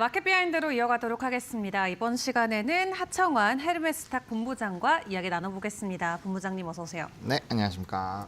마켓 비하인드로 이어가도록 하겠습니다. 이번 시간에는 하청환 헤르메스탁 본부장과 이야기 나눠보겠습니다. 본부장님 어서 오세요. 네, 안녕하십니까.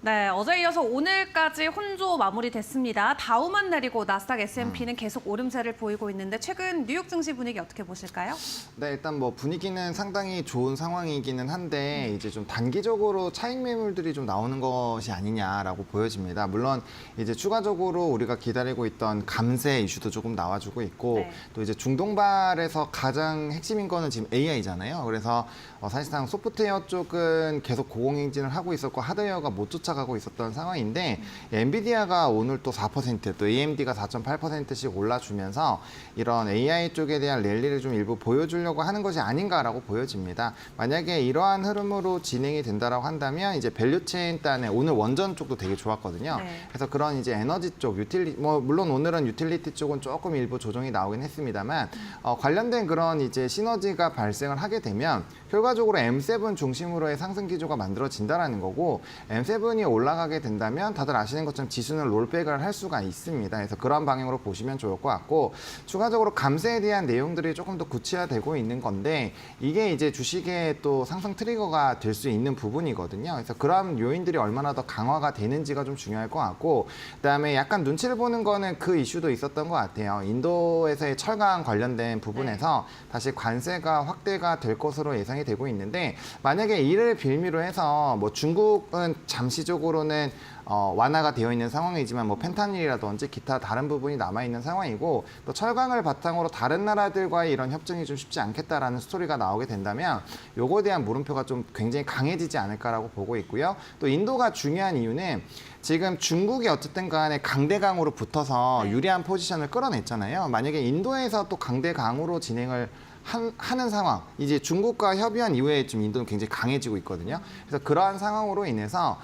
네, 어제 이어서 오늘까지 혼조 마무리됐습니다. 다우만 내리고 나스닥 S&P는 계속 오름세를 보이고 있는데 최근 뉴욕 증시 분위기 어떻게 보실까요? 네, 일단 뭐 분위기는 상당히 좋은 상황이기는 한데 이제 좀 단기적으로 차익 매물들이 좀 나오는 것이 아니냐라고 보여집니다. 물론 이제 추가적으로 우리가 기다리고 있던 감세 이슈도 조금 나와주고 있고 네. 또 이제 중동발에서 가장 핵심인 거는 지금 AI잖아요. 그래서 사실상 소프트웨어 쪽은 계속 고공행진을 하고 있었고 하드웨어가 못 쫓아가고 있었던 상황인데 엔비디아가 오늘 또 4%, 또 AMD가 4.8%씩 올라주면서 이런 AI 쪽에 대한 랠리를 좀 일부 보여주려고 하는 것이 아닌가라고 보여집니다. 만약에 이러한 흐름으로 진행이 된다라고 한다면 이제 밸류체인 단에 오늘 원전 쪽도 되게 좋았거든요. 네. 그래서 그런 이제 에너지 쪽, 뭐 물론 오늘은 유틸리티 쪽은 조금 일부 조정이 나오긴 했습니다만 관련된 그런 이제 시너지가 발생을 하게 되면 결과적으로 M7 중심으로의 상승 기조가 만들어진다라는 거고 M7이 올라가게 된다면 다들 아시는 것처럼 지수는 롤백을 할 수가 있습니다. 그래서 그런 방향으로 보시면 좋을 것 같고 추가적으로 감세에 대한 내용들이 조금 더 구체화되고 있는 건데 이게 이제 주식의 또 상승 트리거가 될 수 있는 부분이거든요. 그래서 그런 요인들이 얼마나 더 강화가 되는지가 좀 중요할 것 같고 그다음에 약간 눈치를 보는 거는 그 이슈도 있었던 것 같아요. 인도에서의 철강 관련된 부분에서 다시 관세가 확대가 될 것으로 예상이 되고 있는데 만약에 이를 빌미로 해서 뭐 중국은 잠시적으로는 완화가 되어 있는 상황이지만 뭐 펜타닐이라든지 기타 다른 부분이 남아 있는 상황이고 또 철강을 바탕으로 다른 나라들과의 이런 협정이 좀 쉽지 않겠다라는 스토리가 나오게 된다면 요거에 대한 물음표가 좀 굉장히 강해지지 않을까라고 보고 있고요. 또 인도가 중요한 이유는 지금 중국이 어쨌든 간에 강대강으로 붙어서 유리한 포지션을 끌어냈잖아요. 만약에 인도에서 또 강대강으로 진행을 하는 상황, 이제 중국과 협의한 이후에 좀 인도는 굉장히 강해지고 있거든요. 그래서 그러한 상황으로 인해서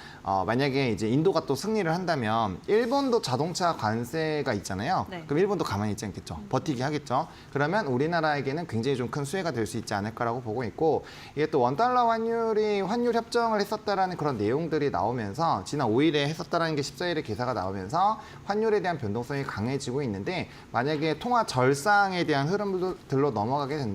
만약에 이제 인도가 또 승리를 한다면 일본도 자동차 관세가 있잖아요. 네. 그럼 일본도 가만히 있지 않겠죠. 버티기 하겠죠. 그러면 우리나라에게는 굉장히 좀 큰 수혜가 될 수 있지 않을까라고 보고 있고 이게 또 원달러 환율이 환율 협정을 했었다라는 그런 내용들이 나오면서 지난 5일에 했었다라는 게 14일에 기사가 나오면서 환율에 대한 변동성이 강해지고 있는데 만약에 통화 절상에 대한 흐름들로 넘어가게 된다면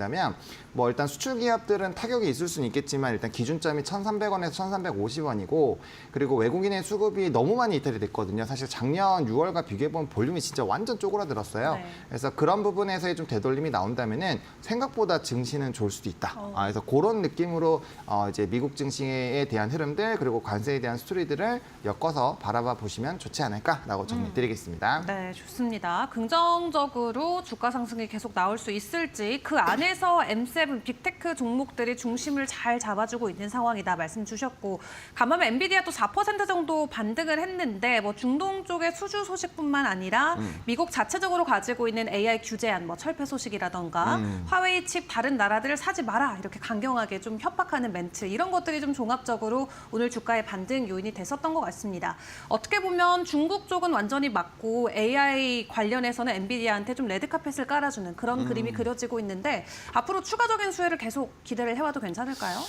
뭐 일단 수출 기업들은 타격이 있을 수는 있겠지만 일단 기준점이 1,300원에서 1,350원이고 그리고 외국인의 수급이 너무 많이 이탈이 됐거든요. 사실 작년 6월과 비교해보면 볼륨이 진짜 완전 쪼그라들었어요. 네. 그래서 그런 부분에서의 좀 되돌림이 나온다면은 생각보다 증시는 좋을 수도 있다. 그래서 그런 느낌으로 이제 미국 증시에 대한 흐름들 그리고 관세에 대한 스토리들을 엮어서 바라봐 보시면 좋지 않을까라고 정리드리겠습니다. 네, 좋습니다. 긍정적으로 주가 상승이 계속 나올 수 있을지 그 안에서 M7 빅테크 종목들이 중심을 잘 잡아주고 있는 상황이다 말씀 주셨고 간밤에 엔비디아도 4% 정도 반등을 했는데 뭐 중동 쪽의 수주 소식뿐만 아니라 미국 자체적으로 가지고 있는 AI 규제안, 뭐 철폐 소식이라던가 화웨이 칩 다른 나라들을 사지 마라 이렇게 강경하게 좀 협박하는 멘트 이런 것들이 좀 종합적으로 오늘 주가의 반등 요인이 됐었던 것 같습니다. 어떻게 보면 중국 쪽은 완전히 맞고 AI 관련해서는 엔비디아한테 좀 레드카펫을 깔아주는 그런 그림이 그려지고 있는데 앞으로 추가적인 수혜를 계속 기대를 해와도 괜찮을까요?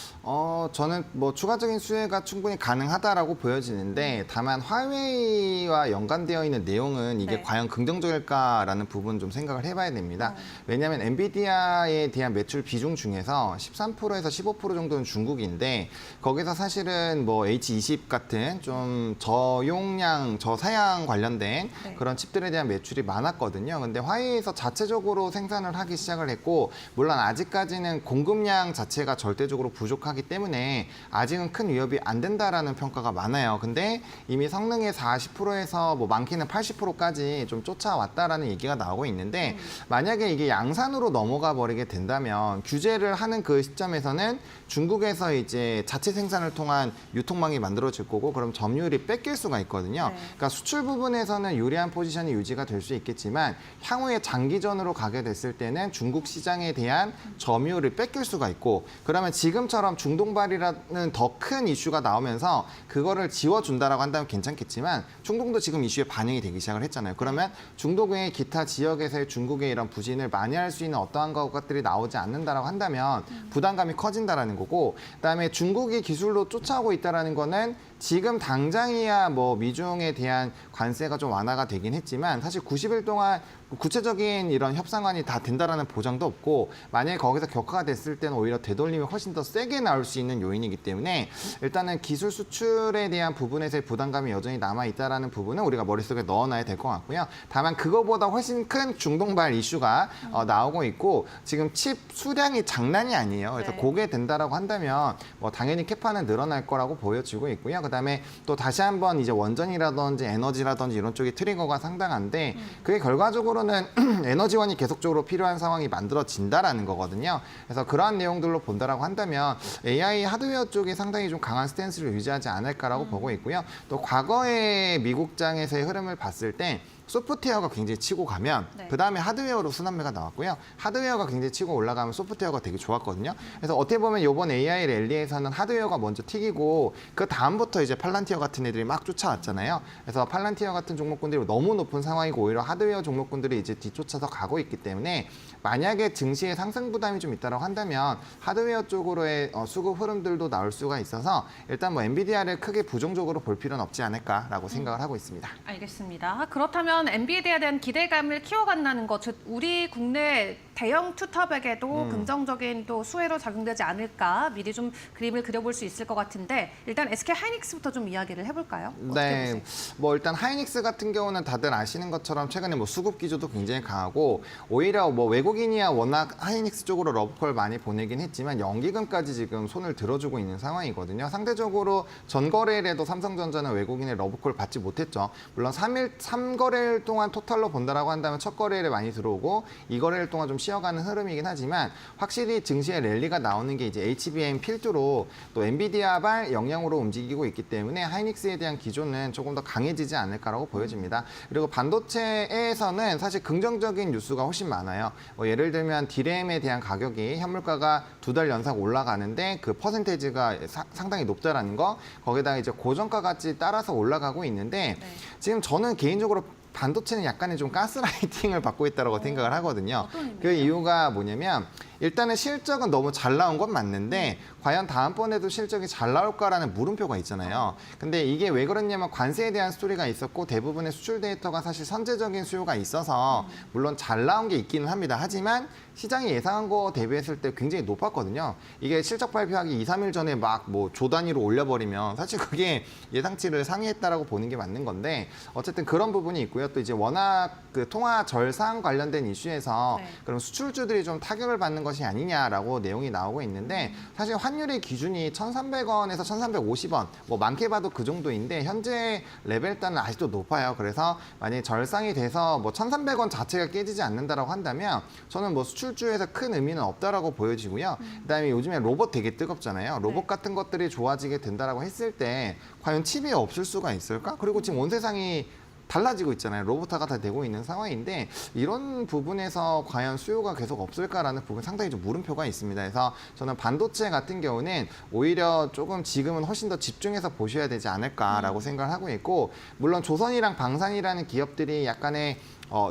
저는 뭐 추가적인 수혜가 충분히 가능하다라고 보여지는데 다만 화웨이와 연관되어 있는 내용은 이게 네. 과연 긍정적일까라는 부분 좀 생각을 해봐야 됩니다. 왜냐하면 엔비디아에 대한 매출 비중 중에서 13%에서 15% 정도는 중국인데 거기서 사실은 뭐 H20 같은 좀 저용량, 저사양 관련된 네. 그런 칩들에 대한 매출이 많았거든요. 근데 화웨이에서 자체적으로 생산을 하기 시작을 했고 물론 아직까지는 공급량 자체가 절대적으로 부족하기 때문에 아직은 큰 위협이 안 된다라는 평가가 많아요. 근데 이미 성능의 40%에서 뭐 많게는 80%까지 좀 쫓아왔다라는 얘기가 나오고 있는데 만약에 이게 양산으로 넘어가 버리게 된다면 규제를 하는 그 시점에서는 중국에서 이제 자체 생산을 통한 유통망이 만들어질 거고 그럼 점유율이 뺏길 수가 있거든요. 네. 그러니까 수출 부분에서는 유리한 포지션이 유지가 될 수 있겠지만 향후에 장기전으로 가게 됐을 때는 중국 시장에 대한 점유율을 뺏길 수가 있고 그러면 지금처럼 중동발이라는 더 큰 이슈가 나오면서 그거를 지워준다라고 한다면 괜찮겠지만 중동도 지금 이슈에 반영이 되기 시작을 했잖아요. 그러면 중동 외의 기타 지역에서의 중국의 이런 부진을 만회할 수 있는 어떠한 것들이 나오지 않는다라고 한다면 부담감이 커진다라는 거고 그다음에 중국이 기술로 쫓아오고 있다라는 거는 지금 당장이야 뭐 미중에 대한 관세가 좀 완화가 되긴 했지만 사실 90일 동안 구체적인 이런 협상안이 다 된다라는 보장도 없고 만약에 거기서 격화가 됐을 때는 오히려 되돌림이 훨씬 더 세게 나올 수 있는 요인이기 때문에 일단은 기술 수출에 대한 부분에서의 부담감이 여전히 남아 있다라는 부분은 우리가 머릿속에 넣어놔야 될 것 같고요. 다만 그거보다 훨씬 큰 중동발 이슈가 나오고 있고 지금 칩 수량이 장난이 아니에요. 그래서 네. 그게 된다라고 한다면 뭐 당연히 캐파는 늘어날 거라고 보여지고 있고요. 그다음에 또 다시 한번 이제 원전이라든지 에너지라든지 이런 쪽이 트리거가 상당한데 그게 결과적으로는 에너지원이 계속적으로 필요한 상황이 만들어진다라는 거거든요. 그래서 그러한 내용들로 본다라고 한다면 AI 하드웨어 쪽이 상당히 좀 강한 스탠스를 유지하지 않을까라고 보고 있고요. 또 과거의 미국장에서의 흐름을 봤을 때 소프트웨어가 굉장히 치고 가면 네. 그다음에 하드웨어로 순환매가 나왔고요. 하드웨어가 굉장히 치고 올라가면 소프트웨어가 되게 좋았거든요. 그래서 어떻게 보면 이번 AI 랠리에서는 하드웨어가 먼저 튀기고 그 다음부터 이제 팔란티어 같은 애들이 막 쫓아왔잖아요. 그래서 팔란티어 같은 종목군들이 너무 높은 상황이고 오히려 하드웨어 종목군들이 이제 뒤쫓아서 가고 있기 때문에 만약에 증시에 상승 부담이 좀 있다고 한다면 하드웨어 쪽으로의 수급 흐름들도 나올 수가 있어서 일단 뭐 엔비디아를 크게 부정적으로 볼 필요는 없지 않을까라고 생각을 하고 있습니다. 알겠습니다. 그렇다면 엔비디아에 대한 기대감을 키워간다는 것, 즉 우리 국내 대형 투탑에게도 긍정적인 또 수혜로 작용되지 않을까 미리 좀 그림을 그려볼 수 있을 것 같은데 일단 SK 하이닉스부터 좀 이야기를 해볼까요? 어떻게 네, 보세요? 뭐 일단 하이닉스 같은 경우는 다들 아시는 것처럼 최근에 뭐 수급 기조도 굉장히 강하고 오히려 뭐 외국인이야 워낙 하이닉스 쪽으로 러브콜 많이 보내긴 했지만 연기금까지 지금 손을 들어주고 있는 상황이거든요. 상대적으로 전거래일에도 삼성전자는 외국인의 러브콜 받지 못했죠. 물론 3거래일 동안 토탈로 본다라고 한다면 첫 거래일에 많이 들어오고 2거래일 동안 좀 쉬어가는 흐름이긴 하지만 확실히 증시에 랠리가 나오는 게 이제 HBM 필두로 또 엔비디아발 영향으로 움직이고 있기 때문에 하이닉스에 대한 기조는 조금 더 강해지지 않을까라고 보여집니다. 그리고 반도체에서는 사실 긍정적인 뉴스가 훨씬 많아요. 뭐 예를 들면 디램에 대한 가격이 현물가가 2달 연속 올라가는데 그 퍼센테이지가 상당히 높다라는 거 거기다가 이제 고정가 같이 따라서 올라가고 있는데 네. 지금 저는 개인적으로 반도체는 약간의 좀 가스라이팅을 받고 있다고 생각을 하거든요. 어떤 의미예요? 그 이유가 뭐냐면 일단은 실적은 너무 잘 나온 건 맞는데 과연 다음번에도 실적이 잘 나올까라는 물음표가 있잖아요. 근데 이게 왜 그러냐면 관세에 대한 스토리가 있었고 대부분의 수출 데이터가 사실 선제적인 수요가 있어서 물론 잘 나온 게 있기는 합니다. 하지만 시장이 예상한 거 대비했을 때 굉장히 높았거든요. 이게 실적 발표하기 2, 3일 전에 막 뭐 조 단위로 올려버리면 사실 그게 예상치를 상회했다라고 보는 게 맞는 건데 어쨌든 그런 부분이 있고요. 또 이제 워낙 그 통화 절상 관련된 이슈에서 네. 그럼 수출주들이 좀 타격을 받는 것이 아니냐라고 내용이 나오고 있는데 사실 환율의 기준이 1,300원에서 1,350원 뭐 많게 봐도 그 정도인데 현재 레벨단은 아직도 높아요. 그래서 만약에 절상이 돼서 뭐 1,300원 자체가 깨지지 않는다라고 한다면 저는 뭐 수출주에서 큰 의미는 없다라고 보여지고요. 그다음에 요즘에 로봇 되게 뜨겁잖아요. 로봇 네. 같은 것들이 좋아지게 된다라고 했을 때 과연 칩이 없을 수가 있을까? 그리고 지금 온 세상이 달라지고 있잖아요. 로봇화가 다 되고 있는 상황인데 이런 부분에서 과연 수요가 계속 없을까라는 부분 상당히 좀 물음표가 있습니다. 그래서 저는 반도체 같은 경우는 오히려 조금 지금은 훨씬 더 집중해서 보셔야 되지 않을까라고 생각을 하고 있고 물론 조선이랑 방산이라는 기업들이 약간의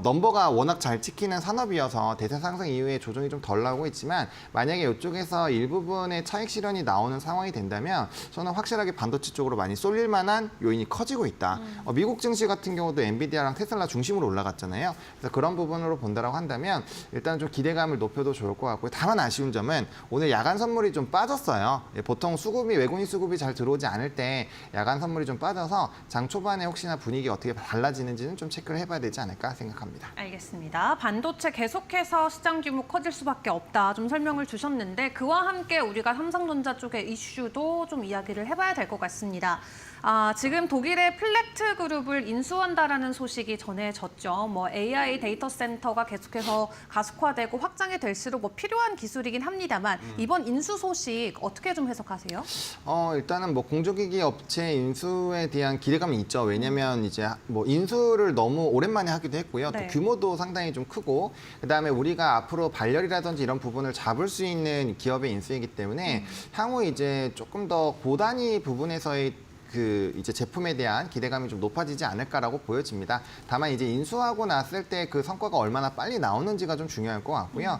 넘버가 워낙 잘 찍히는 산업이어서 대세 상승 이후에 조정이 좀 덜 나오고 있지만 만약에 이쪽에서 일부분의 차익 실현이 나오는 상황이 된다면 저는 확실하게 반도체 쪽으로 많이 쏠릴 만한 요인이 커지고 있다. 미국 증시 같은 경우도 엔비디아랑 테슬라 중심으로 올라갔잖아요. 그래서 그런 부분으로 본다라고 한다면 일단 좀 기대감을 높여도 좋을 것 같고요. 다만 아쉬운 점은 오늘 야간 선물이 좀 빠졌어요. 보통 수급이 외국인 수급이 잘 들어오지 않을 때 야간 선물이 좀 빠져서 장 초반에 혹시나 분위기 어떻게 달라지는지는 좀 체크를 해봐야 되지 않을까 생각합니다. 알겠습니다. 반도체 계속해서 시장 규모 커질 수밖에 없다. 좀 설명을 주셨는데 그와 함께 우리가 삼성전자 쪽의 이슈도 좀 이야기를 해봐야 될 것 같습니다. 지금 독일의 플렉트 그룹을 인수한다라는 소식이 전해졌죠. 뭐 AI 데이터 센터가 계속해서 가속화되고 확장이 될수록 뭐 필요한 기술이긴 합니다만 이번 인수 소식 어떻게 좀 해석하세요? 일단은 뭐 공조기기 업체 인수에 대한 기대감이 있죠. 왜냐면 이제 뭐 인수를 너무 오랜만에 하기도 했고요. 네. 또 규모도 상당히 좀 크고 그다음에 우리가 앞으로 발열이라든지 이런 부분을 잡을 수 있는 기업의 인수이기 때문에 향후 이제 조금 더 고단위 부분에서의 그 이제 제품에 대한 기대감이 좀 높아지지 않을까라고 보여집니다. 다만 이제 인수하고 났을 때 그 성과가 얼마나 빨리 나오는지가 좀 중요할 것 같고요.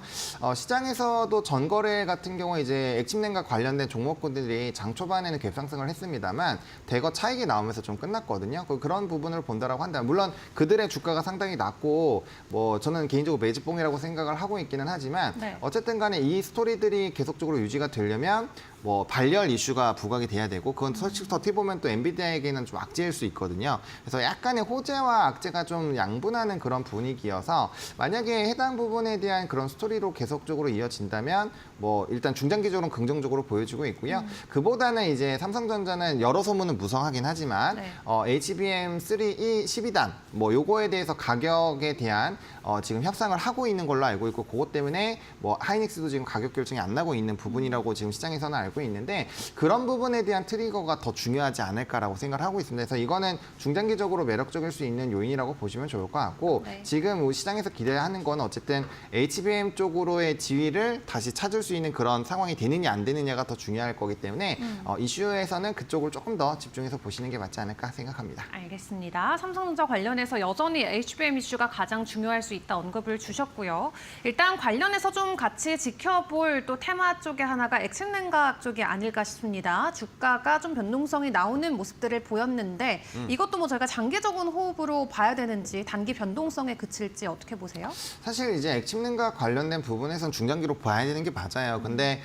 시장에서도 전거래 같은 경우에 이제 액침냉과 관련된 종목군들이 장 초반에는 갭상승을 했습니다만 대거 차익이 나오면서 좀 끝났거든요. 그런 부분을 본다라고 한다면 물론 그들의 주가가 상당히 낮고 뭐 저는 개인적으로 매집봉이라고 생각을 하고 있기는 하지만 네. 어쨌든 간에 이 스토리들이 계속적으로 유지가 되려면 뭐 발열 이슈가 부각이 돼야 되고 그건 솔직히 어떻게 보면 또 엔비디아에게는 좀 악재일 수 있거든요. 그래서 약간의 호재와 악재가 좀 양분하는 그런 분위기여서 만약에 해당 부분에 대한 그런 스토리로 계속적으로 이어진다면 뭐 일단 중장기적으로는 긍정적으로 보여지고 있고요. 그보다는 이제 삼성전자는 여러 소문은 무성하긴 하지만 네. HBM3E 12단 뭐 요거에 대해서 가격에 대한 지금 협상을 하고 있는 걸로 알고 있고 그것 때문에 뭐 하이닉스도 지금 가격 결정이 안 나고 있는 부분이라고 지금 시장에서는 알고 있는데 그런 부분에 대한 트리거가 더 중요하지 않을까라고 생각을 하고 있습니다. 그래서 이거는 중장기적으로 매력적일 수 있는 요인이라고 보시면 좋을 것 같고 네. 지금 시장에서 기대하는 건 어쨌든 HBM 쪽으로의 지위를 다시 찾을 수 있는 그런 상황이 되느냐 안 되느냐가 더 중요할 거기 때문에 이슈에서는 그쪽을 조금 더 집중해서 보시는 게 맞지 않을까 생각합니다. 알겠습니다. 삼성전자 관련해서 여전히 HBM 이슈가 가장 중요할 수 있다 언급을 주셨고요. 일단 관련해서 좀 같이 지켜볼 또 테마 쪽에 하나가 액침냉각 쪽이 아닐까 싶습니다. 주가가 좀 변동성이 나오는 모습들을 보였는데 이것도 뭐 저희가 장기적인 호흡으로 봐야 되는지 단기 변동성에 그칠지 어떻게 보세요? 사실 이제 액침냉과 관련된 부분에선 중장기로 봐야 되는 게 맞아요. 근데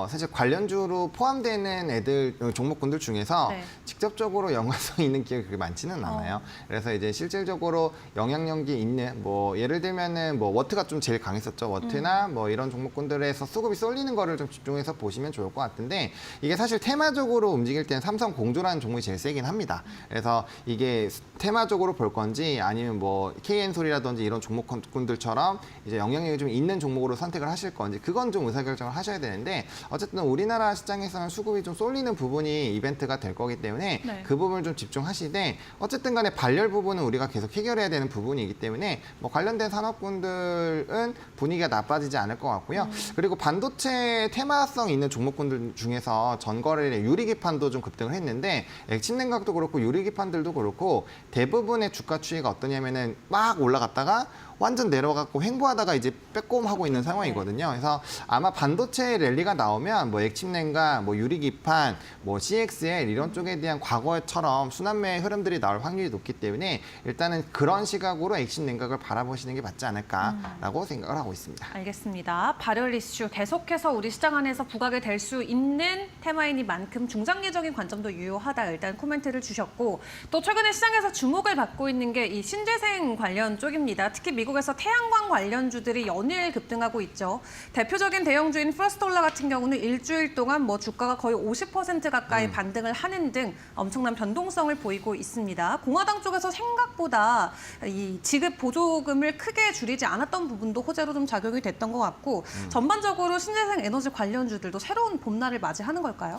사실 관련주로 포함되는 종목군들 중에서 네. 직접적으로 연관성이 있는 기업이 그렇게 많지는 않아요. 그래서 이제 실질적으로 영향력이 있는 뭐 예를 들면은 뭐 워트가 좀 제일 강했었죠. 워트나 뭐 이런 종목군들에서 수급이 쏠리는 거를 좀 집중해서 보시면 좋을 것 같은데 이게 사실 테마적으로 움직일 때는 삼성 공조라는 종목이 제일 세긴 합니다. 그래서 이게 테마적으로 볼 건지 아니면 뭐 KN솔이라든지 이런 종목군들처럼 이제 영향력이 좀 있는 종목으로 선택을 하실 건지 그건 좀 의사결정을 하셔야 되는데 어쨌든 우리나라 시장에서는 수급이 좀 쏠리는 부분이 이벤트가 될 거기 때문에 네. 그 부분을 좀 집중하시되 어쨌든 간에 발열 부분은 우리가 계속 해결해야 되는 부분이기 때문에 뭐 관련된 산업군들은 분위기가 나빠지지 않을 것 같고요. 그리고 반도체 테마성 있는 종목군들 중에서 전거래의 유리기판도 좀 급등을 했는데 액침냉각도 그렇고 유리기판들도 그렇고 대부분의 주가 추이가 어떠냐면은 막 올라갔다가 완전 내려가고 횡보하다가 이제 빼꼼하고 있는 상황이거든요. 그래서 아마 반도체 랠리가 나오면 뭐 액침냉각, 뭐 유리기판, 뭐 CXL 이런 쪽에 대한 과거처럼 순환매의 흐름들이 나올 확률이 높기 때문에 일단은 그런 시각으로 액침냉각을 바라보시는 게 맞지 않을까라고 생각을 하고 있습니다. 알겠습니다. 발열 이슈 계속해서 우리 시장 안에서 부각이 될 수 있는 테마이니만큼 중장기적인 관점도 유효하다 일단 코멘트를 주셨고 또 최근에 시장에서 주목을 받고 있는 게 이 신재생 관련 쪽입니다. 특히 미국에서 태양광 관련주들이 연일 급등하고 있죠. 대표적인 대형주인 퍼스트홀라 같은 경우는 일주일 동안 뭐 주가가 거의 50% 가까이 반등을 하는 등 엄청난 변동성을 보이고 있습니다. 공화당 쪽에서 생각보다 이 지급 보조금을 크게 줄이지 않았던 부분도 호재로 좀 작용이 됐던 것 같고 전반적으로 신재생 에너지 관련주들도 새로운 봄날을 맞이하는 걸까요?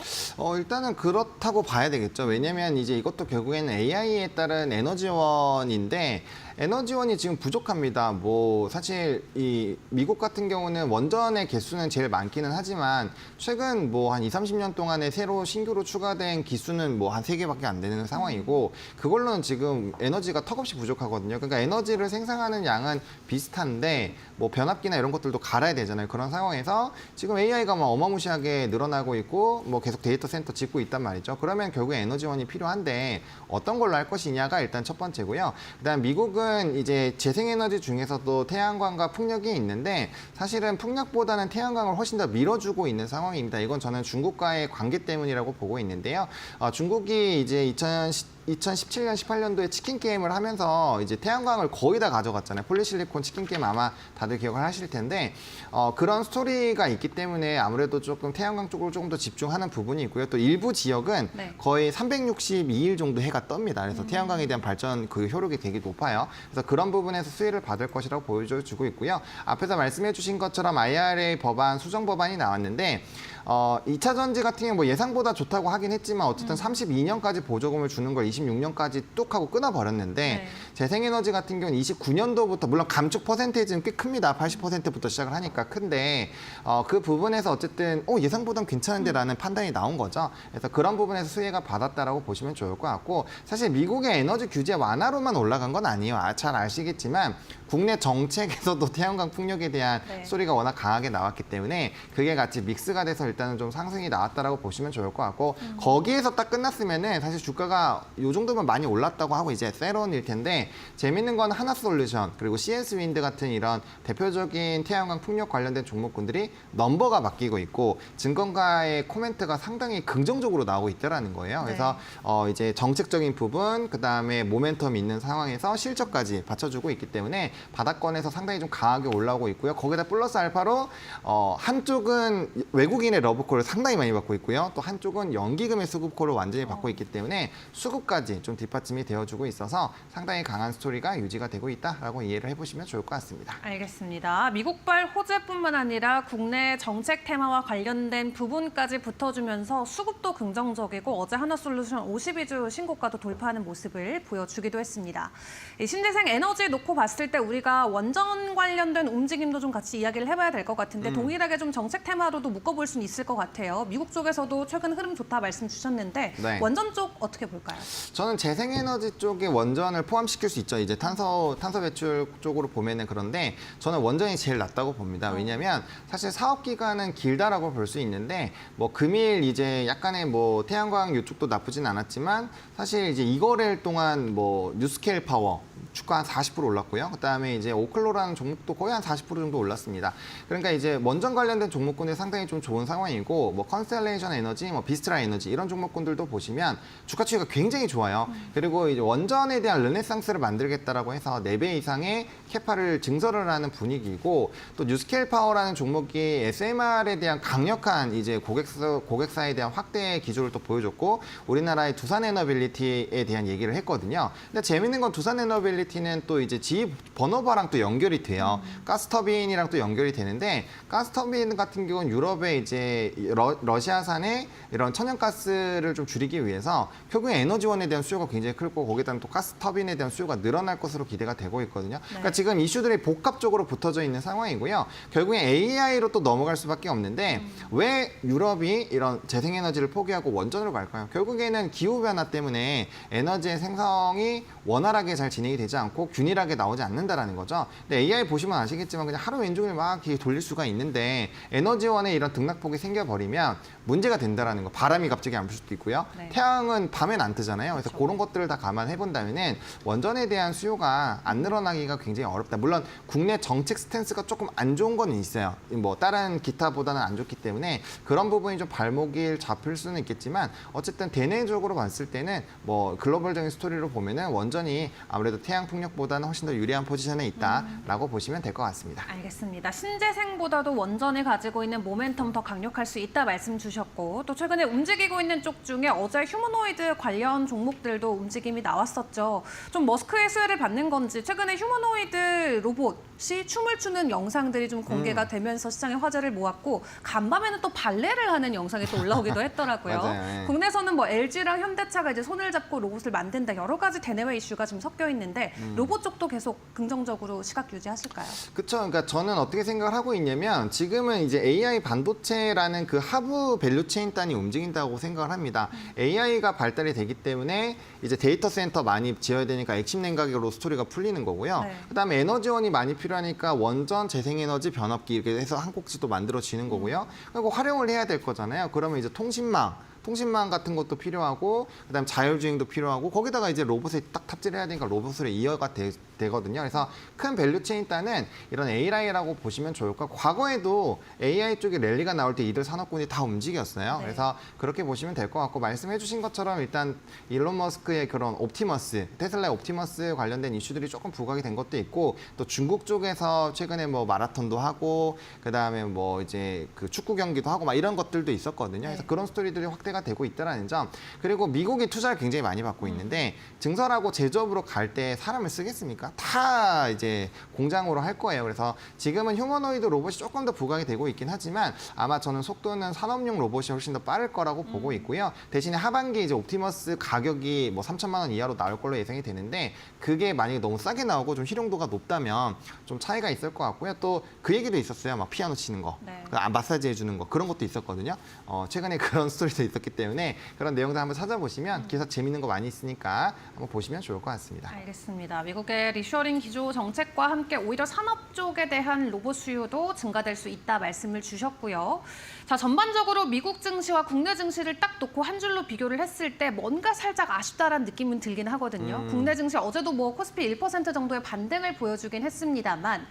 일단은 그렇다고 봐야 되겠죠. 왜냐면 이제 이것도 결국에는 AI에 따른 에너지원인데 에너지원이 지금 부족합니다. 뭐 사실 이 미국 같은 경우는 원전의 개수는 제일 많기는 하지만 최근 뭐 한 20-30년 동안에 새로 신규로 추가된 기수는 뭐 한 3개밖에 안 되는 상황이고 그걸로는 지금 에너지가 턱없이 부족하거든요. 그러니까 에너지를 생산하는 양은 비슷한데 뭐 변압기나 이런 것들도 갈아야 되잖아요. 그런 상황에서 지금 AI가 막 어마무시하게 늘어나고 있고 뭐 계속 데이터 센터 짓고 있단 말이죠. 그러면 결국에 에너지원이 필요한데 어떤 걸로 할 것이냐가 일단 첫 번째고요. 그다음 미국은 이제 재생에너지 중에서도 태양광과 풍력이 있는데 사실은 풍력보다는 태양광을 훨씬 더 밀어주고 있는 상황입니다. 이건 저는 중국과의 관계 때문이라고 보고 있는데요. 중국이 이제 2017년, 18년도에 치킨 게임을 하면서 이제 태양광을 거의 다 가져갔잖아요. 폴리실리콘 치킨 게임 아마 다들 기억을 하실 텐데 그런 스토리가 있기 때문에 아무래도 조금 태양광 쪽으로 조금 더 집중하는 부분이 있고요. 또 일부 지역은 네. 거의 362일 정도 해가 뜹니다. 그래서 태양광에 대한 발전 그 효력이 되게 높아요. 그래서 그런 부분에서 수혜를 받을 것이라고 보여주고 있고요. 앞에서 말씀해 주신 것처럼 IRA 법안, 수정 법안이 나왔는데 2차 전지 같은 경우 뭐 예상보다 좋다고 하긴 했지만 어쨌든 32년까지 보조금을 주는 걸 26년까지 뚝 하고 끊어버렸는데 네. 재생에너지 같은 경우는 29년도부터 물론 감축 퍼센테이지는 꽤 큽니다. 80%부터 시작을 하니까 큰데 그 부분에서 어쨌든 예상보단 괜찮은데라는 판단이 나온 거죠. 그래서 그런 부분에서 수혜가 받았다라고 보시면 좋을 것 같고 사실 미국의 에너지 규제 완화로만 올라간 건 아니에요. 잘 아시겠지만 국내 정책에서도 태양광 풍력에 대한 네. 소리가 워낙 강하게 나왔기 때문에 그게 같이 믹스가 돼서 일단은 좀 상승이 나왔다라고 보시면 좋을 것 같고 거기에서 딱 끝났으면은 사실 주가가 요 정도면 많이 올랐다고 하고 이제 세론일 텐데 재밌는 건 하나솔루션 그리고 CS 윈드 같은 이런 대표적인 태양광 풍력 관련된 종목군들이 넘버가 바뀌고 있고 증권가의 코멘트가 상당히 긍정적으로 나오고 있다라는 거예요. 그래서 이제 정책적인 부분 그다음에 모멘텀 있는 상황에서 실적까지 받쳐주고 있기 때문에 바닥권에서 상당히 좀 강하게 올라오고 있고요. 거기다 플러스 알파로 한쪽은 외국인의 러브콜을 상당히 많이 받고 있고요. 또 한쪽은 연기금의 수급콜을 완전히 받고 있기 때문에 수급까지 좀 뒷받침이 되어주고 있어서 상당히 강한 스토리가 유지가 되고 있다라고 이해를 해보시면 좋을 것 같습니다. 알겠습니다. 미국발 호재뿐만 아니라 국내 정책 테마와 관련된 부분까지 붙어주면서 수급도 긍정적이고 어제 하나솔루션 52주 신고가도 돌파하는 모습을 보여주기도 했습니다. 이 신재생 에너지 놓고 봤을 때 우리가 원전 관련된 움직임도 좀 같이 이야기를 해봐야 될 것 같은데 동일하게 좀 정책 테마로도 묶어볼 수는 있을 것 같아요. 미국 쪽에서도 최근 흐름 좋다 말씀 주셨는데 네. 원전 쪽 어떻게 볼까요? 저는 재생에너지 쪽에 원전을 포함시킬 수 있죠. 이제 탄소 배출 쪽으로 보면은 그런데 저는 원전이 제일 낫다고 봅니다. 왜냐하면 사실 사업 기간은 길다라고 볼 수 있는데 뭐 금일 이제 약간의 뭐 태양광 이쪽도 나쁘진 않았지만 사실 이제 이거래일 동안 뭐 뉴스케일 파워 주가 한 40% 올랐고요. 그다음에 이제 오클로라는 종목도 거의 한 40% 정도 올랐습니다. 그러니까 이제 원전 관련된 종목군이 상당히 좀 좋은 상황이고 뭐 컨스텔레이션 에너지, 뭐 비스트라 에너지 이런 종목군들도 보시면 주가 추이가 굉장히 좋아요. 그리고 이제 원전에 대한 르네상스를 만들겠다라고 해서 4배 이상의 캐파를 증설을 하는 분위기고 또 뉴스케일 파워라는 종목이 SMR에 대한 강력한 이제 고객사에 대한 확대 기조를 또 보여줬고 우리나라의 두산 에너빌리티에 대한 얘기를 했거든요. 근데 재밌는 건 두산 에너빌리티는 또 이제 GE 버너바랑 또 연결이 돼요. 가스터빈이랑 또 연결이 되는데 가스터빈 같은 경우는 유럽의 이제 러시아산의 이런 천연가스를 좀 줄이기 위해서 결국에 에너지원에 대한 수요가 굉장히 크고 거기다 또 가스터빈에 대한 수요가 늘어날 것으로 기대가 되고 있거든요. 그러니까 지금 이슈들이 복합적으로 붙어져 있는 상황이고요. 결국에 AI로 또 넘어갈 수밖에 없는데 왜 유럽이 이런 재생에너지를 포기하고 원전으로 갈까요? 결국에는 기후변화 때문에 에너지의 생성이 원활하게 잘 진행이 되지 않고 균일하게 나오지 않는다라는 거죠. 근데 AI 보시면 아시겠지만 그냥 하루 왼종일 막 이렇게 돌릴 수가 있는데 에너지원에 이런 등락폭이 생겨버리면 문제가 된다라는 거. 바람이 갑자기 안 불 수도 있고요. 네. 태양은 밤엔 안 뜨잖아요. 그래서 그런 것들을 다 감안해 본다면은 원전에 대한 수요가 안 늘어나기가 굉장히 어렵다. 물론 국내 정책 스탠스가 조금 안 좋은 건 있어요. 뭐 다른 기타보다는 안 좋기 때문에 그런 부분이 좀 발목을 잡힐 수는 있겠지만 어쨌든 대내적으로 봤을 때는 뭐 글로벌적인 스토리로 보면은 원전이 아무래도 태양 풍력보다는 훨씬 더 유리한 포지션에 있다라고 보시면 될 것 같습니다. 알겠습니다. 신재생보다도 원전이 가지고 있는 모멘텀 더 강력할 수 있다 말씀 주셨고 또 최근에 움직이고 있는 쪽 중에 어제 휴머노이드 관련 종목들도 움직임이 나왔었죠. 좀 머스크의 수혜를 받는 건지 최근에 휴머노이드 로봇이 춤을 추는 영상들이 좀 공개가 되면서 시장의 화제를 모았고 간밤에는 또 발레를 하는 영상이 또 올라오기도 했더라고요. 맞아요. 예. 국내에서는 뭐 LG랑 현대차가 이제 손을 잡고 로봇을 만든다 여러 가지 대내외 이슈가 좀 섞여 있는데 로봇 쪽도 계속 긍정적으로 시각 유지하실까요? 그렇죠. 그러니까 저는 어떻게 생각을 하고 있냐면 지금은 이제 AI 반도체라는 그 하부 밸류체인 단이 움직인다고 생각을 합니다. AI가 발달이 되기 때문에 이제 데이터 센터 많이 지어야 되니까 액심 냉각으로 스토리가 풀리는 거고요. 네. 그다음에 에너지원이 많이 필요하니까 원전, 재생에너지, 변압기 이렇게 해서 한 꼭지도 만들어지는 거고요. 그리고 활용을 해야 될 거잖아요. 그러면 이제 통신망 같은 것도 필요하고 그다음에 자율주행도 필요하고 거기다가 이제 로봇에 딱 탑재를 해야 되니까 로봇으로 이어가 되거든요. 그래서 큰 밸류체인 단은 이런 AI라고 보시면 좋을 것 같고 과거에도 AI 쪽에 랠리가 나올 때 이들 산업군이 다 움직였어요. 네. 그래서 그렇게 보시면 될 것 같고 말씀해 주신 것처럼 일단 일론 머스크의 그런 옵티머스, 테슬라의 옵티머스 관련된 이슈들이 조금 부각이 된 것도 있고 또 중국 쪽에서 최근에 뭐 마라톤도 하고 그다음에 뭐 이제 그 축구 경기도 하고 막 이런 것들도 있었거든요. 그래서 네. 그런 스토리들이 확대가 되고 있다는 점. 그리고 미국이 투자를 굉장히 많이 받고 있는데 증설하고 제조업으로 갈 때 사람을 쓰겠습니까? 거고요. 다 이제 공장으로 할 거예요. 그래서 지금은 휴머노이드 로봇이 조금 더 부각이 되고 있긴 하지만 아마 저는 속도는 산업용 로봇이 훨씬 더 빠를 거라고 보고 있고요. 대신에 하반기 이제 옵티머스 가격이 뭐 3천만 원 이하로 나올 걸로 예상이 되는데 그게 만약에 너무 싸게 나오고 좀 실용도가 높다면 좀 차이가 있을 것 같고요. 또 그 얘기도 있었어요. 막 피아노 치는 거, 네. 마사지 해주는 거 그런 것도 있었거든요. 최근에 그런 스토리도 있었기 때문에 그런 내용들 한번 찾아보시면 기사 재밌는 거 많이 있으니까 한번 보시면 좋을 것 같습니다. 알겠습니다. 미국의 리쇼링 기조 정책과 함께 오히려 산업 쪽에 대한 로봇 수요도 증가될 수 있다 말씀을 주셨고요. 자, 전반적으로 미국 증시와 국내 증시를 딱 놓고 한 줄로 비교를 했을 때 뭔가 살짝 아쉽다라는 느낌은 들긴 하거든요. 국내 증시 어제도 뭐 코스피 1% 정도의 반등을 보여주긴 했습니다만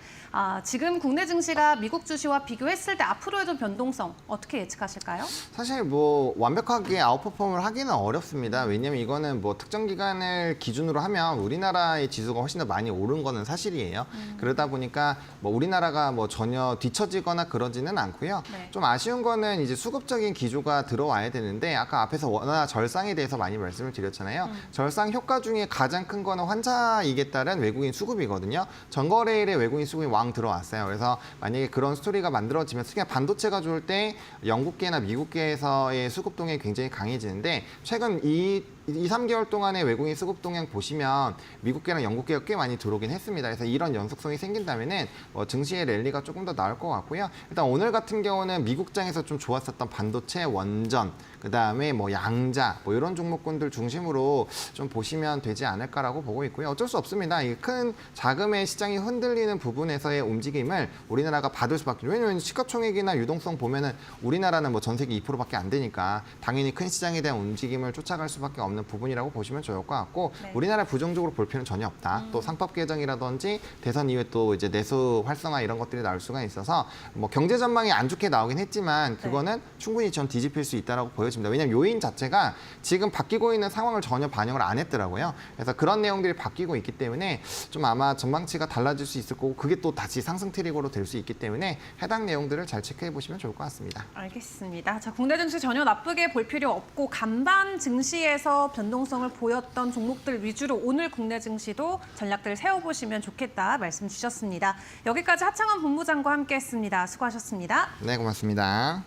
지금 국내 증시가 미국 주시와 비교했을 때 앞으로의 좀 변동성 어떻게 예측하실까요? 사실 뭐 완벽하게 아웃퍼폼을 하기는 어렵습니다. 왜냐하면 이거는 뭐 특정 기간을 기준으로 하면 우리나라의 지수가 훨씬 더 많이 오른 거는 사실이에요. 그러다 보니까 뭐 우리나라가 뭐 전혀 뒤처지거나 그러지는 않고요. 네. 좀 아쉬운 거는 이제 수급적인 기조가 들어와야 되는데 아까 앞에서 원화 절상에 대해서 많이 말씀을 드렸잖아요. 절상 효과 중에 가장 큰 거는 환차익에 따른 외국인 수급이거든요. 전거래일에 외국인 수급이 왕 들어왔어요. 그래서 만약에 그런 스토리가 만들어지면 특히 반도체가 좋을 때 영국계나 미국계에서의 수급 동향이 굉장히 강해지는데 최근 2-3개월 동안의 외국인 수급 동향 보시면 미국계랑 영국계가 꽤 많이 들어오긴 했습니다. 그래서 이런 연속성이 생긴다면은 증시의 랠리가 조금 더 나을 것 같고요. 일단 오늘 같은 경우는 미국장에서 좀 좋았었던 반도체, 원전, 그다음에 뭐 양자, 뭐 이런 종목군들 중심으로 좀 보시면 되지 않을까라고 보고 있고요. 어쩔 수 없습니다. 이 큰 자금의 시장이 흔들리는 부분에서의 움직임을 우리나라가 받을 수밖에. 왜냐하면 시가총액이나 유동성 보면은 우리나라는 뭐 전 세계 2%밖에 안 되니까 당연히 큰 시장에 대한 움직임을 쫓아갈 수밖에 없는 부분이라고 보시면 좋을 것 같고 네. 우리나라 부정적으로 볼 필요는 전혀 없다. 또 상법 개정이라든지 대선 이후에 또 이제 내수 활성화 이런 것들이 나올 수가 있어서 뭐 경제 전망이 안 좋게 나오긴 했지만 그거는 충분히 전 뒤집힐 수 있다라고 보여집니다. 왜냐하면 요인 자체가 지금 바뀌고 있는 상황을 전혀 반영을 안 했더라고요. 그래서 그런 내용들이 바뀌고 있기 때문에 좀 아마 전망치가 달라질 수 있을 거고 그게 또 다시 상승 트리거로 될 수 있기 때문에 해당 내용들을 잘 체크해 보시면 좋을 것 같습니다. 알겠습니다. 자, 국내 증시 전혀 나쁘게 볼 필요 없고 간반 증시에서 변동성을 보였던 종목들 위주로 오늘 국내 증시도 전략들 세워보시면 좋겠다 말씀 주셨습니다. 여기까지 하창원 본부장과 함께했습니다. 수고하셨습니다. 네, 고맙습니다.